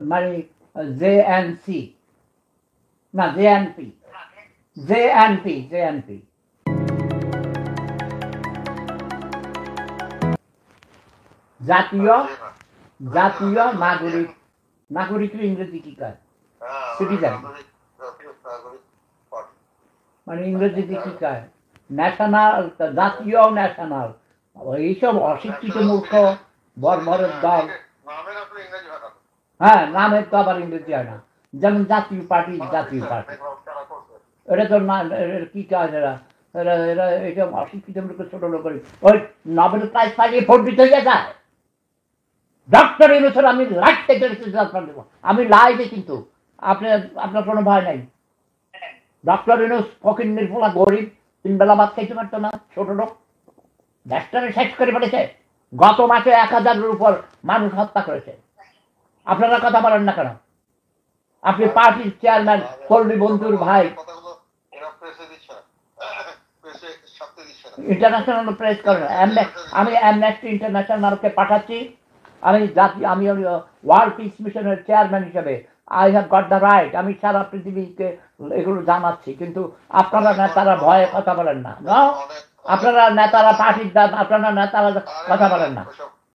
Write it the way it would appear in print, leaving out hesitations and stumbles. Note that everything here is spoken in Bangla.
মানে জেএনসি না জেএনপি জেএনপি জেএনপি জাতীয় জাতীয় নাগরিক নাগরিকের ইংরেজি কি কয় সিটিজেন মানে ইংরেজিতে কি কয় ন্যাশনাল জাতীয় ন্যাশনাল এইসব অশিক্ষিত মূর্খ বর্বরের দল হ্যাঁ নামের তো আবার ইংরেজি হয় না যেমন জাতীয় পার্টি জাতীয় পার্টি এটা তো না কি কাজ এরা এরা এরা এটা অশিক্ষিত মূর্খ ছোট লোক ওই নোবেল প্রাইজ পাইলে ভোট দিতে হয়ে যায় ডক্টর ইউনূসের আমি লাইভ থেকে দেবো আমি লাইভে কিন্তু আপনি আপনার কোনো ভয় নাই ডক্টর ইউনূস ফকির নির্মলা গরিব 3 বেলা ভাত খাইতে পারতো না ছোট লোক দেশটারে শেষ করে ফেলেছে গত মাসে 1000-এর উপর মানুষ হত্যা করেছে আপনারা কথা বলেন না কেন আপনি পার্টির চেয়ারম্যান পল্লী বন্ধুর ভাই ইন্টারন্যাশনাল প্রেস করেন আমি অ্যামনেস্টি ইন্টারন্যাশনালকে পাঠাচ্ছি আমি জাতি আমি ওয়ার্ল্ড পিস মিশনের চেয়ারম্যান হিসেবে I have got the right আমি সারা পৃথিবীকে এগুলো জানাচ্ছি কিন্তু আপনারা নেতারা ভয়ে কথা বলেন না আপনারা নেতারা পার্টির আপনারা নেতারা কথা বলেন না